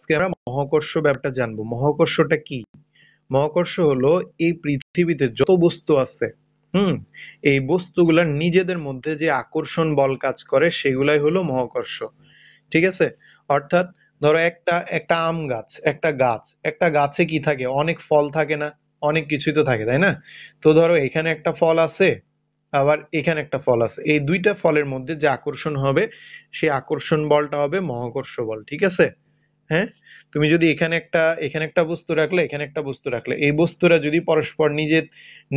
আজকে আমরা মহাকর্ষ ব্যাপারটা জানবো। মহাকর্ষটা কি? মহাকর্ষ হলো এই পৃথিবীতে যত বস্তু আছে, হুম, এই বস্তুগুলার নিজেদের মধ্যে যে আকর্ষণ বল কাজ করে সেগুলাই হলো মহাকর্ষ। ঠিক আছে? অর্থাৎ ধরো একটা একটা আম গাছ, একটা গাছে কি থাকে? অনেক ফল থাকে না? অনেক কিছুই তো থাকে, তাই না? তো ধরো এখানে একটা ফল আছে, আবার এখানে একটা ফল আছে। এই দুইটা ফলের মধ্যে যে আকর্ষণ হবে, সেই আকর্ষণ বলটা হবে মহাকর্ষ বল। ঠিক আছে? হ্যাঁ, তুমি যদি এখানে একটা বস্তু রাখলে, এখানে একটা বস্তু রাখলে, এই বস্তুরা যদি পরস্পর নিজের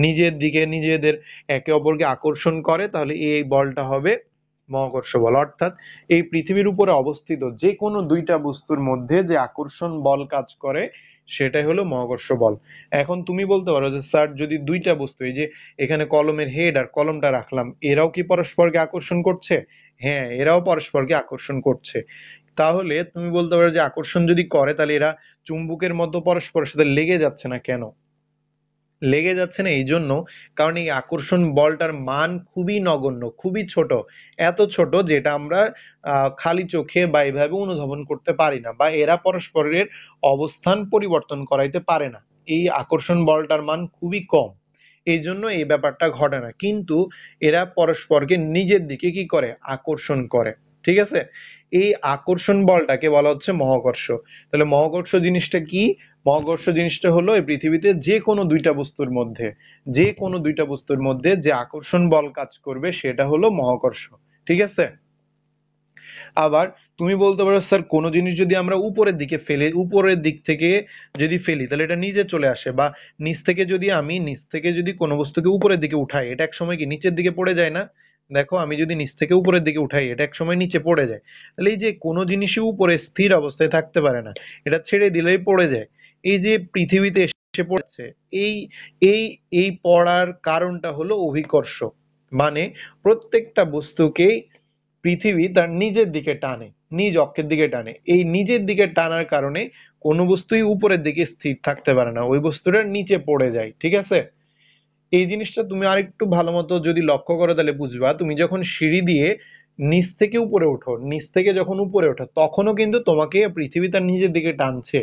নিজের দিকে নিজেদের একে অপরকে আকর্ষণ করে, তাহলে এই বলটা হবে মহাকর্ষ বল। অর্থাৎ এই পৃথিবীর উপরে অবস্থিত যে কোনো দুইটা বস্তুর মধ্যে যে আকর্ষণ বল কাজ করে, সেটাই হলো মহাকর্ষ বল। এখন তুমি বলতে পারো যে স্যার, যদি দুইটা বস্তু, এই যে এখানে কলমের হেড আর কলমটা রাখলাম, এরাও কি পরস্পরকে আকর্ষণ করছে? হ্যাঁ, এরাও পরস্পরকে আকর্ষণ করছে। তাহলে তুমি বলতে পারো যে আকর্ষণ যদি করে, তাহলে এরা চুম্বকের মতো পরস্পরের সাথে লেগে যাচ্ছে না কেন? লেগে যাচ্ছে না এই জন্য, কারণ এই আকর্ষণ বলটার মান খুবই নগণ্য, খুবই ছোট। এত ছোট যেটা আমরা খালি চোখে বা এভাবে অনুধাবন করতে পারি না, বা এরা পরস্পরের অবস্থান পরিবর্তন করাইতে পারে না। এই আকর্ষণ বলটার মান খুবই কম, এই জন্য এই ব্যাপারটা ঘটে না। কিন্তু এরা পরস্পরকে নিজের দিকে কি করে? আকর্ষণ করে। ঠিক আছে? এই আকর্ষণ বলটাকে বলা হচ্ছে মহাকর্ষ। তাহলে মহাকর্ষ জিনিসটা কি? মহাকর্ষ জিনিসটা হলো এই পৃথিবীতে যে কোনো দুইটা বস্তুর মধ্যে যে আকর্ষণ বল কাজ করবে, সেটা হলো মহাকর্ষ। ঠিক আছে? আবার তুমি বলতে পারো স্যার, কোনো জিনিস যদি আমরা উপরের দিকে ফেলি, উপরের দিক থেকে যদি ফেলি, তাহলে এটা নিচে চলে আসে, বা নিচ থেকে যদি কোনো বস্তুকে উপরের দিকে উঠাই, এটা এক সময় কি নিচের দিকে পড়ে যায় না? দেখো, আমি যদি নিচ থেকে উপরের দিকে উঠাই, এটা এক সময় নিচে পড়ে যায়। তাহলে এই যে কোনো জিনিসই উপরে স্থির অবস্থায় থাকতে পারে না, এটা ছেড়ে দিলেই পড়ে যায়। এই যে পৃথিবীতে এসে পড়েছে, এই এই এই পড়ার কারণটা হলো অভিকর্ষ। মানে প্রত্যেকটা বস্তুকেই পৃথিবী তার নিজের দিকে টানে, নিজ অক্ষের দিকে টানে। এই নিজের দিকে টানার কারণে কোনো বস্তুই উপরের দিকে স্থির থাকতে পারে না, ওই বস্তুটা নিচে পড়ে যায়। ঠিক আছে? এই জিনিসটা তুমি আরেকটু ভালো মতো যদি লক্ষ্য করো, তাহলে বুঝবা। তুমি যখন সিঁড়ি দিয়ে নিচ থেকে যখন উপরে ওঠো, তখনও কিন্তু তোমাকে পৃথিবী তার নিজের দিকে টানছে।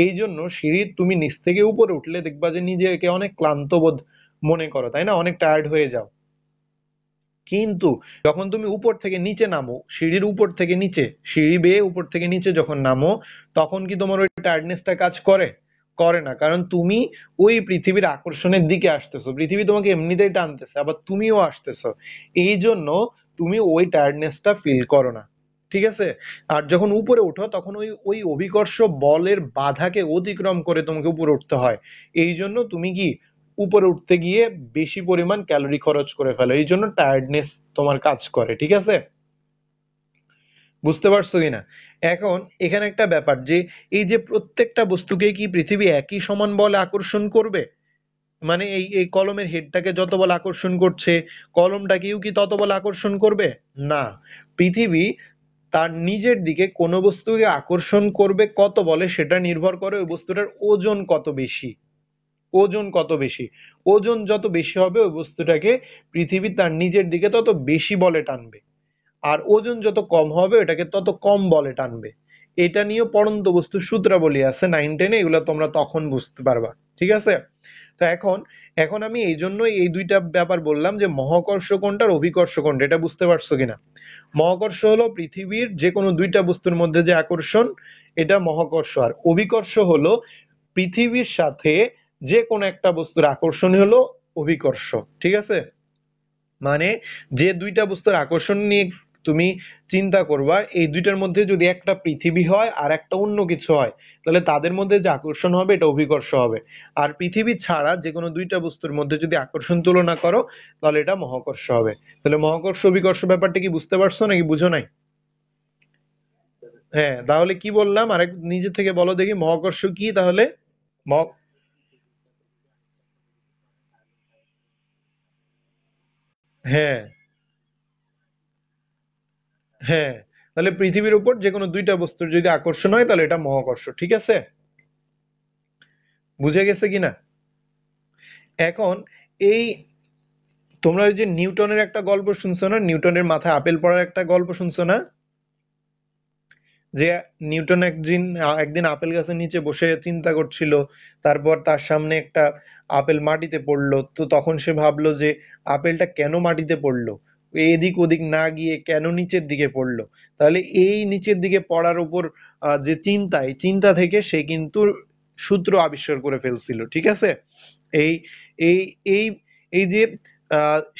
এই জন্য সিঁড়ির তুমি নিচ থেকে উপরে উঠলে দেখবা যে নিজেকে অনেক ক্লান্ত বোধ মনে করো, তাই না? অনেক টায়ার্ড হয়ে যাও। কিন্তু যখন তুমি উপর থেকে নিচে নামো, সিঁড়ি বেয়ে উপর থেকে নিচে যখন নামো, তখন কি তোমার ওই টায়ার্ডনেসটা কাজ করে? করে না, কারণ তুমি ওই পৃথিবীর আকর্ষণের দিকে আসতেছো, পৃথিবী তোমাকে এমনিতেই টানতেছে, আবার তুমিও আসতেছো। এই জন্য তুমি ওই টায়ার্ডনেসটা ফিল করো না। ঠিক আছে? আর যখন উপরে উঠো, তখন ওই ওই অভিকর্ষ বলের বাধাকে অতিক্রম করে তোমাকে উপরে উঠতে হয়। এই জন্য তুমি কি উপরে উঠতে গিয়ে বেশি পরিমাণ ক্যালোরি খরচ করে ফেলো, এই জন্য টায়ার্ডনেস তোমার কাজ করে। ঠিক আছে? বুঝতে পারছো কিনা? এখন এখানে একটা ব্যাপার, যে এই যে প্রত্যেকটা বস্তুকে কি পৃথিবী একই সমান বলে আকর্ষণ করবে? মানে এই এই কলমের হেডটাকে যত বল আকর্ষণ করছে, কলমটাকেও কি তত বল আকর্ষণ করবে? না। পৃথিবী তার নিজের দিকে কোনো বস্তুকে আকর্ষণ করবে কত বলে, সেটা নির্ভর করে ওই বস্তুটার ওজন কত বেশি। ওজন কত বেশি, ওজন যত বেশি হবে, ওই বস্তুটাকে পৃথিবী তার নিজের দিকে তত বেশি বলে টানবে। আর ওজন যত কম হবে, ওটাকে তত কম বলে টানবে। এটা নিয়ে পড়ন্ত বস্তুর সূত্রাবলী আছে 9-10-এ, এগুলো তোমরা তখন বুঝতে পারবা। ঠিক আছে? তো এখন এখন আমি এই জন্য এই দুইটা ব্যাপার বললাম, যে মহাকর্ষ কোনটা আর অভিকর্ষ কোনটা, এটা বুঝতে পারছো কিনা? মহাকর্ষ হলো পৃথিবীর যে কোনো দুইটা বস্তুর মধ্যে যে আকর্ষণ, এটা মহাকর্ষ। আর অভিকর্ষ হলো পৃথিবীর সাথে যে কোনো একটা বস্তুর আকর্ষণ হলো অভিকর্ষ। ঠিক আছে? মানে যে দুইটা বস্তুর আকর্ষণ নিয়ে তুমি চিন্তা করবা, এই দুইটার মধ্যে যদি একটা পৃথিবী হয় আর একটা অন্য কিছু হয়, তাহলে তাদের মধ্যে যে আকর্ষণ হবে, এটা অভিকর্ষ হবে। আর পৃথিবী ছাড়া যে কোনো দুইটা বস্তুর মধ্যে যদি আকর্ষণ তুলনা করো, তাহলে এটা মহাকর্ষ হবে। তাহলে মহাকর্ষ অভিকর্ষ ব্যাপারটা কি বুঝতে পারছো নাকি বুঝো নাই? হ্যাঁ, তাহলে কি বললাম? আরেক নিজে থেকে বলো দেখি, মহাকর্ষ কি তাহলে? মহ হ্যাঁ, হ্যাঁ, তাহলে পৃথিবীর উপর যে কোনো দুইটা বস্তুর যদি আকর্ষণ হয়, তাহলে এটা মহাকর্ষ। ঠিক আছে? বুঝে গেছে কিনা? এখন এই তোমরা ওই যে নিউটনের একটা গল্প শুনছো না? নিউটনের মাথায় আপেল পড়ার একটা গল্প শুনছো না? যে নিউটন একদিন একদিন আপেল গাছের নিচে বসে চিন্তা করছিল, তারপর তার সামনে একটা আপেল মাটিতে পড়লো, তো তখন সে ভাবলো যে আপেলটা কেন মাটিতে পড়লো, এদিক ওদিক না গিয়ে কেন নিচের দিকে পড়লো। তাহলে এই নিচের দিকে পড়ার উপর যে চিন্তা, এই চিন্তা থেকে সে কিন্তু সূত্র আবিষ্কার করে ফেলছিল, ঠিক আছে। এই এই এই এই যে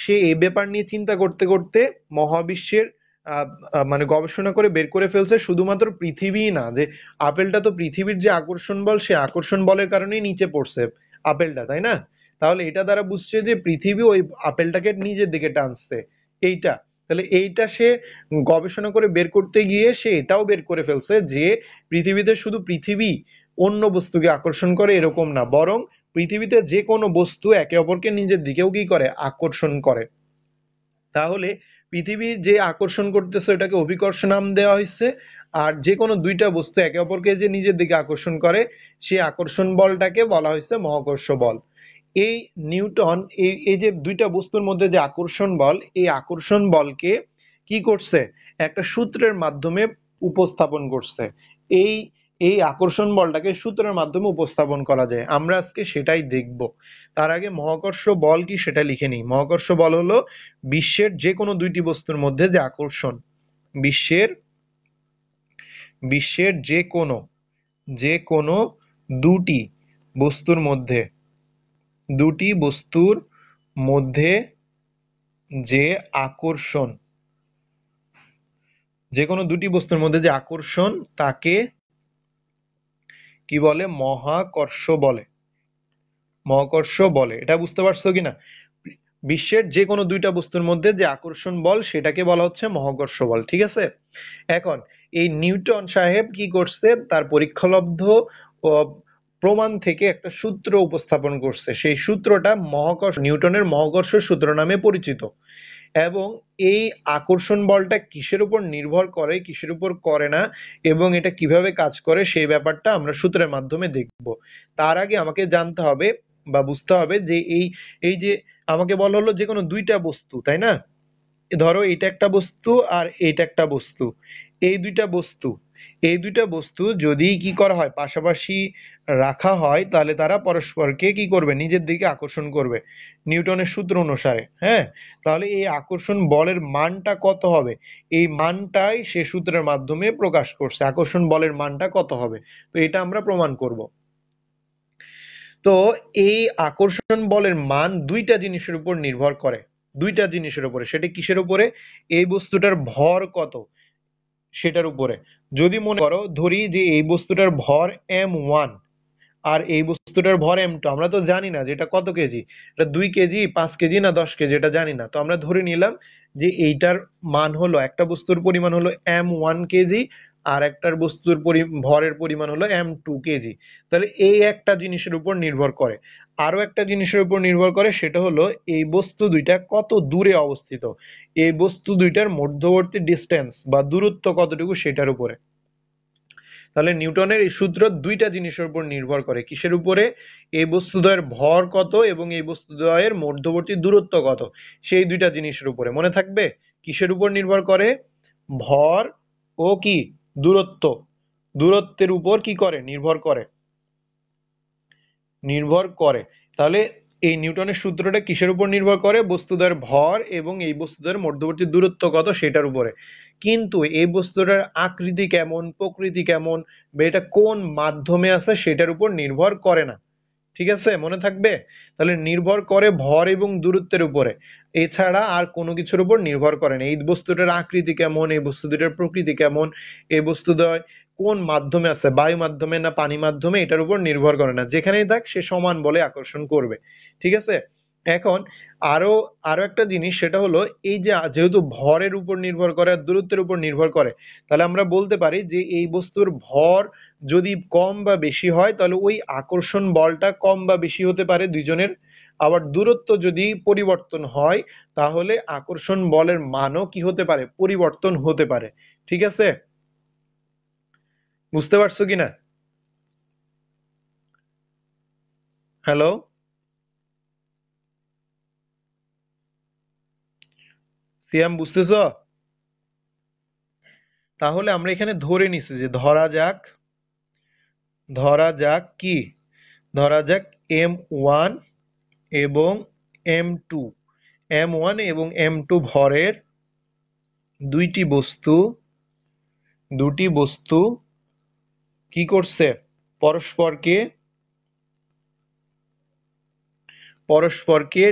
সে এই ব্যাপার নিয়ে চিন্তা করতে করতে মহাবিশ্বের আহ, মানে গবেষণা করে বের করে ফেলছে শুধুমাত্র পৃথিবীই না, যে আপেলটা তো পৃথিবীর যে আকর্ষণ বল, সে আকর্ষণ বলের কারণেই নিচে পড়ছে আপেলটা, তাই না? তাহলে এটা দ্বারা বুঝছে যে পৃথিবী ওই আপেলটাকে নিজের দিকে টানছে, এইটা। তাহলে এইটা সে গবেষণা করে বের করতে গিয়ে সে এটাও বের করে ফেলছে যে পৃথিবীতে শুধু পৃথিবী অন্য বস্তুকে আকর্ষণ করে এরকম না, বরং পৃথিবীতে যে কোনো বস্তু একে অপরকে নিজের দিকেও কি করে, আকর্ষণ করে। তাহলে পৃথিবীর যে আকর্ষণ করতেছে এটাকে অভিকর্ষ নাম দেওয়া হয়েছে। আর যে কোনো দুইটা বস্তু একে অপরকে যে নিজের দিকে আকর্ষণ করে, সেই আকর্ষণ বলটাকে বলা হয়েছে মহাকর্ষ বল। এই নিউটন এই এই যে দুইটা বস্তুর মধ্যে যে আকর্ষণ বল, এই আকর্ষণ বলকে কি করছে, একটা সূত্রের মাধ্যমে উপস্থাপন করছে। এই এই আকর্ষণ বলটাকে সূত্রের মাধ্যমে উপস্থাপন করা যায়, আমরা আজকে সেটাই দেখব। তার আগে মহাকর্ষ বল কি সেটা লিখে নিই। মহাকর্ষ বল হলো বিশ্বের যে কোনো দুইটি বস্তুর মধ্যে যে আকর্ষণ, বিশ্বের বিশ্বের যে কোনো দুটি বস্তুর মধ্যে, দুটি বস্তুর মধ্যে যে আকর্ষণ, যে কোনো দুটি বস্তুর মধ্যে যে আকর্ষণ, তাকে কি বলে, মহাকর্ষ বলে। মহাকর্ষ বলে, এটা বুঝতে পারছো কিনা? বিশ্বের যে কোনো দুইটা বস্তুর মধ্যে যে আকর্ষণ বল সেটাকে বলা হচ্ছে মহাকর্ষ বল, ঠিক আছে। এখন এই নিউটন সাহেব কি করছে, তার পরীক্ষালব্ধ ও প্রমাণ থেকে একটা সূত্র উপস্থাপন করছে, সেই সূত্রটা মহাকর্ষ, নিউটনের মহাকর্ষ সূত্র নামে পরিচিত। এবং এই আকর্ষণ বলটা কিসের উপর নির্ভর করে, কিসের উপর করে না, এবং এটা কিভাবে কাজ করে সেই ব্যাপারটা আমরা সূত্রের মাধ্যমে দেখব। তার আগে আমাকে জানতে হবে বা বুঝতে হবে যে এই এই যে আমাকে বলা হলো যে কোনো দুইটা বস্তু, তাই না? ধরো এটা একটা বস্তু আর এইটা একটা বস্তু, এই দুইটা বস্তু, এই দুইটা বস্তু যদি কি করা হয়, পাশাপাশি রাখা হয়, তাহলে তারা পরস্পরকে কি করবে, নিজের দিকে আকর্ষণ করবে নিউটনের সূত্র অনুসারে, হ্যাঁ। তাহলে এই আকর্ষণ বলের মানটা কত হবে, এই মানটাই সে সূত্রের মাধ্যমে প্রকাশ করছে, আকর্ষণ বলের মানটা কত হবে। তো এটা আমরা প্রমাণ করব। তো এই আকর্ষণ বলের মান দুইটা জিনিসের উপর নির্ভর করে, দুইটা জিনিসের উপরে। সেটা কিসের উপরে, এই বস্তুটার ভর কত সেটার উপরে। যদি মনে করো, ধরি যে এই বস্তুটার ভর m1 আর এই বস্তুটার ভর m2, আমরা তো জানি না যে এটা কত কেজি, এটা 2 কেজি, 5 কেজি না 10 কেজি, এটা জানি না। তো আমরা ধরে নিলাম যে এইটার মান হলো, একটা বস্তুর পরিমাণ হলো m1 কেজি, আর একটার বস্তুর ভরের পরিমাণ হলো m2 কেজি। তাহলে এই একটা জিনিসের উপর নির্ভর করে। আরো একটা জিনিসের উপর নির্ভর করে, সেটা হলো এই বস্তু দুইটা কত দূরে অবস্থিত, এই বস্তু দুইটার মধ্যবর্তী ডিস্টেন্স বা দূরত্ব কতটুকু সেটার উপরে। তাহলে নিউটনের এই সূত্র দুইটা জিনিসের উপর নির্ভর করে, কিসের উপরে, এই বস্তুদ্বয়ের ভর কত এবং এই বস্তুদ্বয়ের মধ্যবর্তী দূরত্ব কত, সেই দুইটা জিনিসের উপরে। মনে থাকবে, কিসের উপর নির্ভর করে, ভর ও কি, দূরত্ব, দূরত্বের উপর কি করে, নির্ভর করে, নির্ভর করে। তাহলে এই নিউটনের সূত্রটা কিসের উপর নির্ভর করে, বস্তুদ্বয়ের ভর এবং এই বস্তুদ্বয়ের মধ্যবর্তী দূরত্ব কত সেটার উপরে। কিন্তু এই বস্তুটার আকৃতি কেমন, প্রকৃতি কেমন, বা এটা কোন মাধ্যমে আছে সেটার উপর নির্ভর করে না, ঠিক আছে, মনে থাকবে। তাহলে নির্ভর করে ভর এবং দূরত্বের উপরে, এছাড়া আর কোনো কিছুর উপর নির্ভর করে না। এই বস্তুটার আকৃতি কেমন, এই বস্তু দুটার প্রকৃতি কেমন, এই বস্তুদ্বয় কোন মাধ্যমে আছে, বায়ু মাধ্যমে না পানি মাধ্যমে, এটার উপর নির্ভর করে না, যেখানেই থাক সে সমান বলে আকর্ষণ করবে, ঠিক আছে। এখন আরো আরো একটা জিনিস, সেটা হলো এই যে যেহেতু ভরের উপর নির্ভর করে আর দূরত্বের উপর নির্ভর করে, তাহলে আমরা বলতে পারি যে এই বস্তুর ভর যদি কম বা বেশি হয়, তাহলে ওই আকর্ষণ বলটা কম বা বেশি হতে পারে দুইজনের। আবার দূরত্ব যদি পরিবর্তন হয়, তাহলে আকর্ষণ বলের মানও কি হতে পারে, পরিবর্তন হতে পারে, ঠিক আছে। বুঝতে পারছো কিনা? হ্যালো, সিয়াম বুঝতেছো? তাহলে আমরা এখানে ধরে নিছি যে ধরা যাক কি, ধরা যাক M1 এবং M2, M1 এবং M2 ভরের দুটি বস্তু কি করছে, পরস্পরকে পরস্পরকে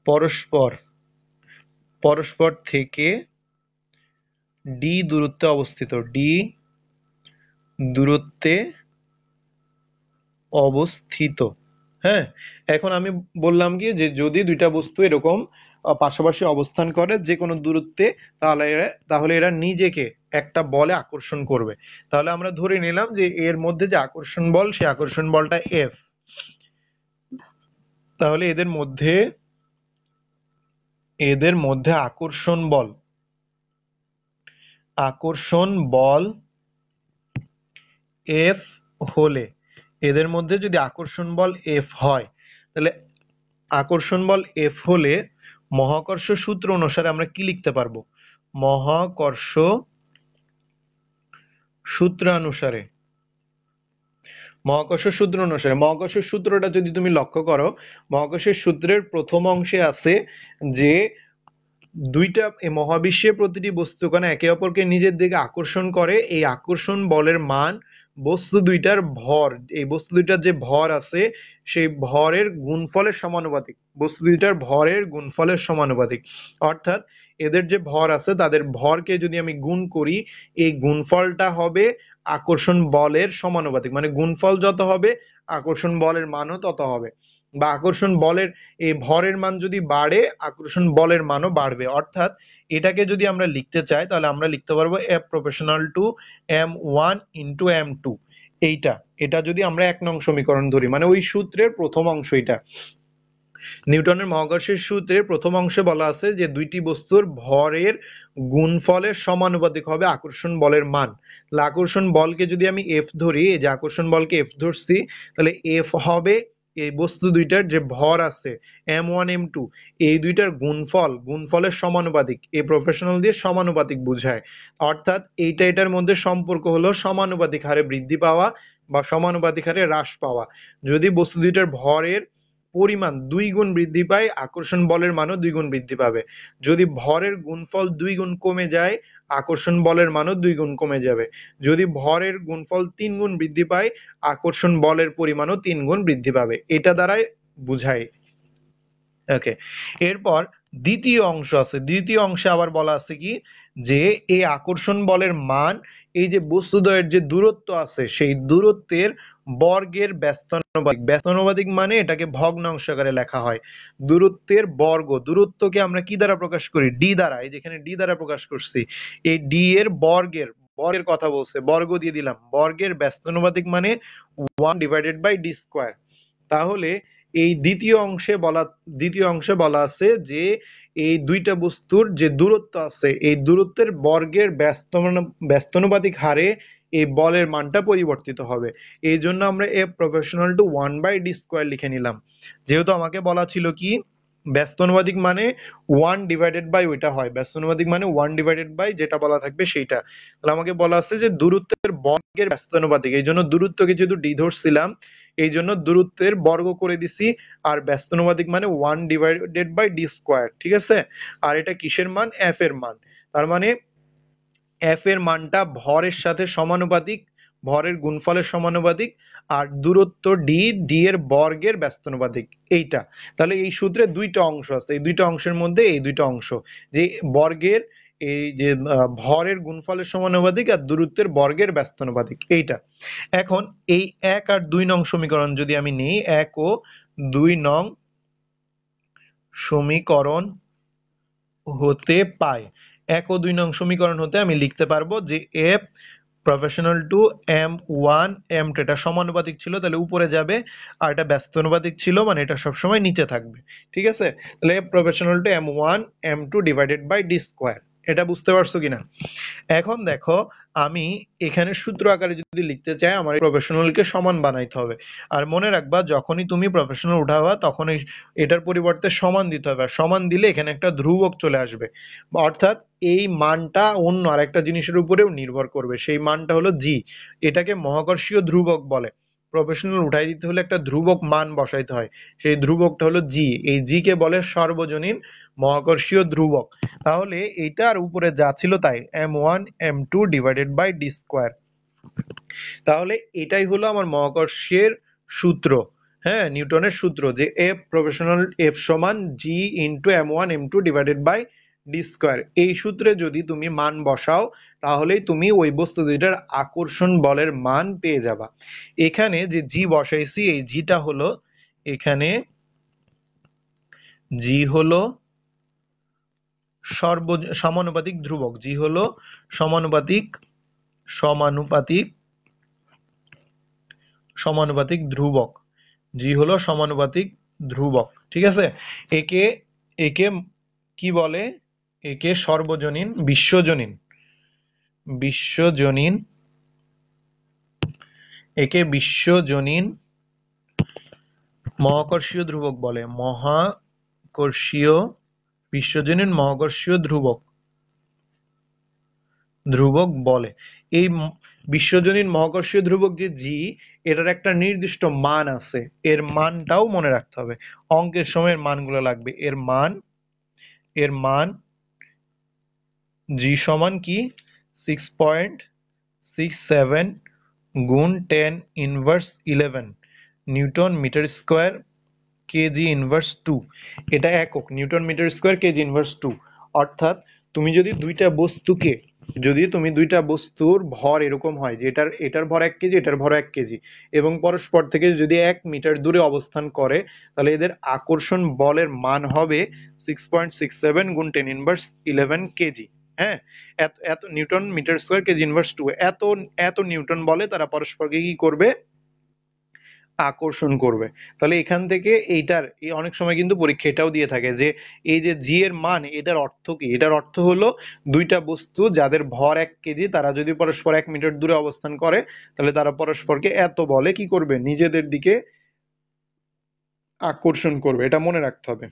পরস্পর পরস্পর থেকে ডি দূরত্বে অবস্থিত, ডি দূরত্বে অবস্থিত। হ্যাঁ, এখন আমি বললাম কি যে যদি দুইটা বস্তু এরকম পাশাপাশি অবস্থান করে যে কোনো দূরত্বে, তাহলে এরা নিজেকে একটা বলে আকর্ষণ করবে। তাহলে আমরা ধরে নিলাম যে এর মধ্যে যে আকর্ষণ বল, সেই আকর্ষণ বলটা এফ। তাহলে এদের মধ্যে আকর্ষণ বল এফ হলে, এদের মধ্যে যদি আকর্ষণ বল এফ হয়, তাহলে আকর্ষণ বল এফ হলে মহাকর্ষ সূত্র অনুসারে আমরা কি লিখতে পারবো? মহাকর্ষ সূত্রানুসারে মহাকর্ষের সূত্রটা যদি তুমি লক্ষ্য করো, মহাকর্ষের সূত্রের প্রথম অংশে আছে যে দুইটা মহাবিশ্বে প্রতিটি বস্তুকণা একে অপরকে নিজের দিকে আকর্ষণ করে, এই আকর্ষণ বলের মান বস্তু দুইটার ভর, এই বস্তু দুইটার যে ভর আছে সেই ভরের গুণফলের সমানুপাতিক, বস্তু দুইটার ভরের গুণফলের সমানুপাতিক। অর্থাৎ এদের যে ভর আছে তাদের ভরকে যদি আমি গুণ করি, এই গুণফলটা হবে আকর্ষণ বলের সমানুপাতিক, মানে গুণফল যত হবে আকর্ষণ বলের মানও তত হবে। বা আকর্ষণ বলের এই ভরের মান যদি বাড়ে, আকর্ষণ বলের মানও বাড়বে। অর্থাৎ এটাকে যদি আমরা লিখতে চাই তাহলে আমরা লিখতে পারবো F proportional to M1 into M2। এটা যদি আমরা 1 নং সমীকরণ ধরি, মানে ওই সূত্রের প্রথম অংশ এটা। নিউটনের মহাকর্ষের সূত্রের প্রথম অংশে বলা আছে যে দুইটি বস্তুর ভরের গুণফলের সমানুপাতিক হবে আকর্ষণ বলের মান। তাহলে আকর্ষণ বলকে যদি আমি এফ ধরি, এই যে আকর্ষণ বলকে এফ ধরছি, তাহলে এফ হবে এই বস্তু দুইটার যে ভর আছে M1 M2, এই দুইটার গুণফলের সমানুপাতিক, এই প্রফেশনাল দিয়ে সমানুপাতিক বুঝায়। অর্থাৎ এটার মধ্যে সম্পর্ক হলো সমানুপাতিক হারে বৃদ্ধি পাওয়া বা সমানুপাতিক হারে হ্রাস পাওয়া। যদি বস্তু দুইটার ভরের পরিমাণ 2 গুণ বৃদ্ধি পায়, আকর্ষণ বলের মানও 2 গুণ বৃদ্ধি পাবে। যদি ভরের গুণফল 2 গুণ কমে যায়, আকর্ষণ বলের মানও 2 গুণ কমে যাবে। যদি ভরের গুণফল 3 গুণ বৃদ্ধি পায়, আকর্ষণ বলের পরিমাণও 3 গুণ বৃদ্ধি পাবে। এটা দ্বারাই বুঝায়। ওকে, এরপর দ্বিতীয় অংশ আছে। দ্বিতীয় অংশে আবার বলা আছে কি যে এই আকর্ষণ বলের মান, এই যে বস্তুদ্বয়ের যে দূরত্ব আছে সেই দূরত্বের বর্গের ব্যস্তানুপাতিক মানে এটাকে ভগ্নাংশ আকারে লেখা হয়। দূরত্বের বর্গ, দূরত্বকে আমরা কি দ্বারা প্রকাশ করি? ডি দ্বারা। এই যেখানে ডি দ্বারা প্রকাশ করছি, এই ডি এর বর্গের কথা বলছে, বর্গ দিয়ে দিলাম, বর্গের ব্যস্তানুপাতিক মানে 1/d²। তাহলে এই দ্বিতীয় অংশে বলা আছে যে এই দুইটা বস্তুর যে দূরত্ব আছে, এই দূরত্বের বর্গের ব্যস্তানুপাতিক হারে এই বলের মানটা পরিবর্তিত হবে। এই জন্য আমরা এ প্রপোর্শনাল টু 1/d² লিখে নিলাম। যেহেতু আমাকে বলা ছিল কি ব্যস্তানুপাতিক মানে 1/, ওইটা হয় ব্যস্তানুপাতিক মানে 1/, যেটা বলা থাকবে সেইটা। তাহলে আমাকে বলা আছে যে দূরত্বের বর্গের ব্যস্তানুপাতিক, এই জন্য দূরত্বকে যেহেতু ডি ধরছিলাম, এই জন্য দূরত্বের বর্গ করে দিছি, আর ব্যস্তানুপাতিক মানে 1/d²। ঠিক আছে, আর এটা কিসের মান? এফ এর মান। তার মানে এফ এর মানটা ভরের সাথে সমানুপাতিক, ভরের গুণফলের সমানুপাতিক, আর দূরত্ব ডি এর বর্গের ব্যস্তানুপাতিক এইটা। তাহলে এই সূত্রে দুইটা অংশ আছে, এই দুইটা অংশের মধ্যে এই দুইটা অংশ, যে বর্গের এই যে ভরের গুণফলের সমানুপাতিক আর দূরত্বের বর্গের ব্যস্তানুপাতিক এইটা। এখন এই 1 আর 2 নং সমীকরণ যদি আমি নিই, 1 ও 2 নং সমীকরণ হতে পাই, 1 ও 2 নং সমীকরণ হতে আমি লিখতে পারবো যে F proportional to M1 M2, এটা সমানুপাতিক ছিল তাহলে উপরে যাবে, আর এটা ব্যস্তানুপাতিক ছিল মানে এটা সবসময় নিচে থাকবে। ঠিক আছে, তাহলে F proportional to M1 M2 divided by d², এটা বুঝতে পারছো কিনা? এখন দেখো, আমি এখানে সূত্র আকারে যদি লিখতে চাই, আমার প্রফেশনালকে সমান বানাইতে হবে। আর মনে রাখবা, যখনই তুমি প্রফেশনাল উঠাবা তখনই এটার পরিবর্তে সমান দিতে হবে, আর সমান দিলে এখানে একটা ধ্রুবক চলে আসবে। অর্থাৎ এই মানটা অন্য আরেকটা জিনিসের উপরেও নির্ভর করবে, সেই মানটা হলো জি। এটাকে মহাকর্ষীয় ধ্রুবক বলে। প্রফেশনাল উঠাই দিতে হলে একটা ধ্রুবক মান বসাইতে হয়, সেই ধ্রুবকটা হলো জি। এই জি কে বলে সর্বজনীন মহাকর্ষীয় ধ্রুবক। তাহলে এইটার উপরে যা ছিল তাই, m1 m2 divided by D square. তাহলে এটাই হলো আমার মহাকর্ষের সূত্র। হ্যাঁ, নিউটনের সূত্র, যে এফ প্রফেশনাল এফ সমান G into m1 m2 divided by D square. এই সূত্রে যদি তুমি মান বসাও, তাহলেই তুমি ওই বস্তু দুইটার আকর্ষণ বলের মান পেয়ে যাবা। এখানে যে জি বসাইছি, এই জিটা হলো, এখানে জি হলো সমানুপাতিক ধ্রুবক। জি হলো সমানুপাতিক সমানুপাতিক সমানুপাতিক ধ্রুবক। জি হলো সমানুপাতিক ধ্রুবক, ঠিক আছে। একে একে কি বলে? একে সর্বজনীন বিশ্বজনীন বিশ্বজনীন একে বিশ্বজনীন মহাকর্ষীয় ধ্রুবক বলে। মহাকর্ষীয় বিশ্বজনীন মহাকর্ষীয় ধ্রুবক ধ্রুবক বলে। এই বিশ্বজনীন মহাকর্ষীয় ধ্রুবক যে জি, এটার একটা নির্দিষ্ট মান আছে, এর মানটাও মনে রাখতে হবে। অঙ্কের সময় এর মানগুলো লাগবে। এর মান জি সমান কি, 6.67 গুণ 10^11 newton metre square KG inverse 2। এটা একক, newton metre square KG inverse 2। অর্থাৎ তুমি যদি দুইটা বস্তুর ভর এরকম হয় যে এটার ভর 1 কেজি, এটার ভর 1 কেজি, এবং পরস্পর থেকে যদি 1 মিটার দূরে অবস্থান করে, তাহলে এদের আকর্ষণ বলের মান হবে 6.67 গুণ 10^11 কেজি। হ্যাঁ, এত এত newton metre square KG inverse 2। এত এত নিউটন বলে তারা পরস্পরকে কি করবে, আকর্ষণ করবে। তাহলে এখান থেকে অনেক সময় কিন্তু পরীক্ষা এটাও দিয়ে থাকে যে এই যে জি এর মান, এটার অর্থ কি? এটার অর্থ হলো দুইটা বস্তু যাদের ভর 1 কেজি, তারা যদি পরস্পর 1 মিটার দূরে অবস্থান করে, তাহলে তারা পরস্পরকে এত বলে কি করবে, নিজেদের দিকে আকর্ষণ করবে। এটা মনে রাখতে হবে।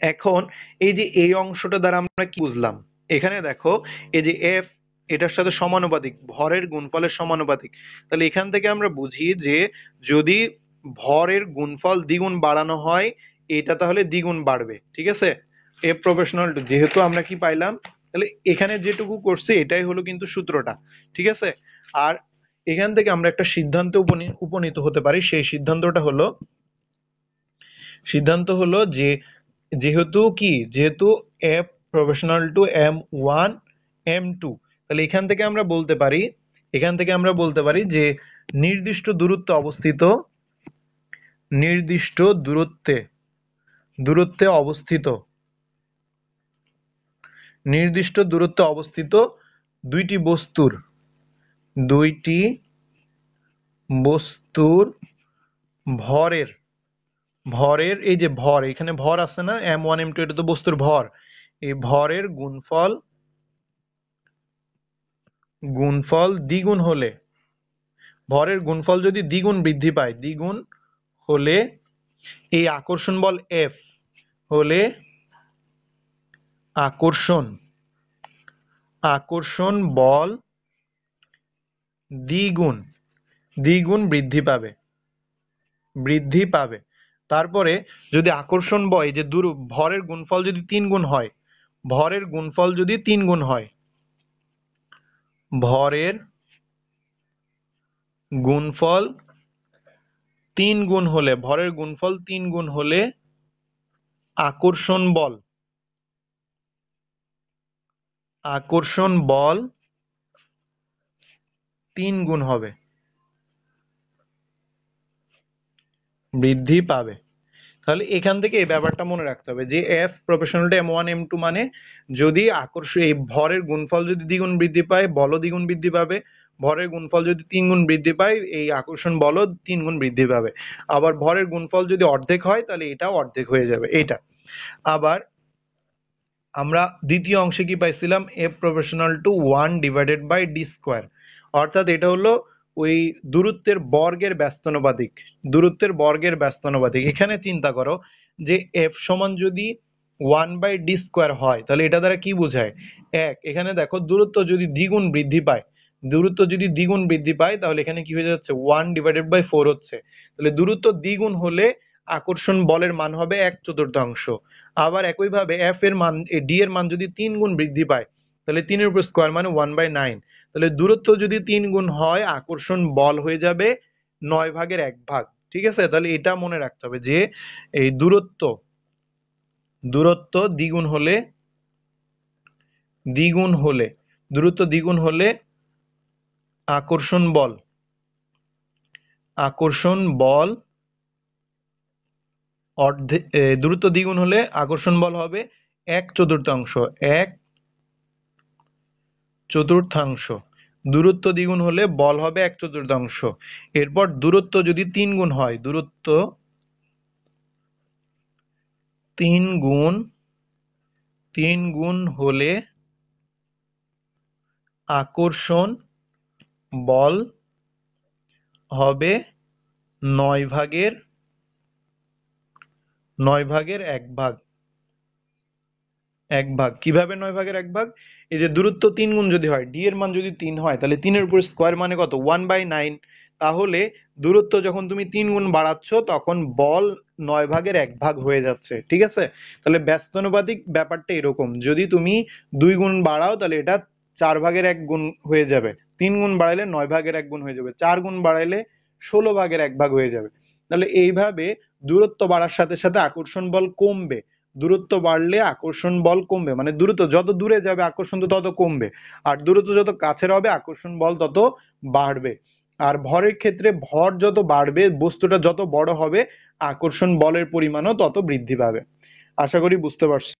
এখন এই যে এই অংশটা দ্বারা আমরা কি বুঝলাম? এখানে দেখো, এই যে এফ, এটার সাথে সমানুপাতিক, ভরের গুণফলের সমানুপাতিক। তাহলে এখান থেকে আমরা বুঝি যে যদি ভরের গুণফল দ্বিগুণ বাড়ানো হয়, এটা তাহলে দ্বিগুণ বাড়বে, ঠিক আছে। এফ প্রফেশনাল টু, যেহেতু আমরা কি পাইলাম, তাহলে এখানে যেটুকু করছি এটাই হলো কিন্তু সূত্রটা, ঠিক আছে। আর এখান থেকে আমরা একটা সিদ্ধান্তে উপনীত হতে পারি। সেই সিদ্ধান্ত হলো যে যেহেতু F proportional to m1 m2, তাহলে এখান থেকে আমরা বলতে পারি যে নির্দিষ্ট দূরত্বে অবস্থিত দুইটি বস্তুর ভরের ভরের এই যে ভর, এখানে ভর আছে না, m1 m2, এটা তো বস্তুর ভর। এই ভরের গুণফল দ্বিগুণ হলে, ভরের গুণফল যদি দ্বিগুণ হলে, এই আকর্ষণ বল এফ হলে আকর্ষণ বল দ্বিগুণ দ্বিগুণ বৃদ্ধি পাবে। তারপরে যদি আকর্ষণ বল, এই যে ভরের গুণফল যদি 3 গুণ হয়, ভরের গুণফল যদি 3 গুণ হয়, ভরের গুণফল 3 গুণ হলে আকর্ষণ বল 3 গুণ হবে, বৃদ্ধি পাবে। তাহলে এখান থেকে এই ব্যাপারটা মনে রাখতে হবে যে এফ প্রফেশনাল m1 m2 মানে, যদি এই ভরের গুণফল যদি দ্বিগুণ বৃদ্ধি পায়, বলও দ্বিগুণ বৃদ্ধি পাবে। ভরের গুণফল যদি 3 গুণ বৃদ্ধি পায়, এই আকর্ষণ বলও 3 গুণ বৃদ্ধি পাবে। আবার ভরের গুণফল যদি অর্ধেক হয়, তাহলে এটাও অর্ধেক হয়ে যাবে, এটা। আবার আমরা দ্বিতীয় অংশে কি পাইছিলাম, এফ প্রপোর্শনাল টু 1/d², অর্থাৎ এটা হলো ওই দূরত্বের বর্গের ব্যস্তানুপাতিক, দূরত্বের বর্গের ব্যস্তানুপাতিক। এখানে চিন্তা করো যে এফ সমান যদি 1/d² হয় তাহলে এটা দ্বারা কি বোঝায়, এক, এখানে দেখো দূরত্ব যদি দ্বিগুণ বৃদ্ধি পায়, দূরত্ব যদি দ্বিগুণ বৃদ্ধি পায় তাহলে এখানে কি হয়ে যাচ্ছে, 1/4 হচ্ছে। তাহলে দূরত্ব দ্বিগুণ হলে আকর্ষণ বলের মান হবে 1/4। আবার একইভাবে এফ এর মান, ডি এর মান যদি 3 গুণ বৃদ্ধি পায় তাহলে 3 এর উপর স্কোয়ার মানে 1/9। তাহলে দূরত্ব যদি 3 গুণ হয় আকর্ষণ বল হয়ে যাবে 9/1 ঠিক আছে। তাহলে এটা মনে রাখতে হবে যে এই দূরত্ব, দূরত্ব দ্বিগুণ হলে, দ্বিগুণ হলে, দূরত্ব দ্বিগুণ হলে আকর্ষণ বল, আকর্ষণ বল অর্ধেক, দূরত্ব দ্বিগুণ হলে আকর্ষণ বল হবে 1/4, 1/4। দূরত্ব দ্বিগুণ হলে বল হবে 1/4। এরপর দূরত্ব যদি 3 গুণ হয়, দূরত্ব 3 গুণ, 3 গুণ হলে আকর্ষণ বল হবে 9/1। কিভাবে 9/1? এই যে দূরত্ব 3 গুণ যদি হয়, ডি এর মান যদি 3 হয় তাহলে 3 এর উপর স্কোয়ার মানে কত, 1/9। তাহলে দূরত্ব যখন তুমি 3 গুণ বাড়াচ্ছ তখন বল 9/1 হয়ে যাচ্ছে, ঠিক আছে। তাহলে ব্যস্তানুপাতিক ব্যাপারটা এরকম, যদি তুমি 2 গুণ বাড়াও তাহলে এটা 4/1 হয়ে যাবে, 3 গুণ বাড়াইলে 9/1 হয়ে যাবে, 4 গুণ বাড়াইলে 16/1 হয়ে যাবে। তাহলে এইভাবে দূরত্ব বাড়ার সাথে সাথে আকর্ষণ বল কমবে, দূরত্ব বাড়লে আকর্ষণ বল কমবে, মানে দূরত্ব যত দূরে যাবে আকর্ষণ তো তত কমবে, আর দূরত্ব যত কাছের হবে আকর্ষণ বল তত বাড়বে। আর ভরের ক্ষেত্রে ভর যত বাড়বে, বস্তুটা যত বড় হবে আকর্ষণ বলের পরিমাণও তত বৃদ্ধি পাবে। আশা করি বুঝতে পারছো।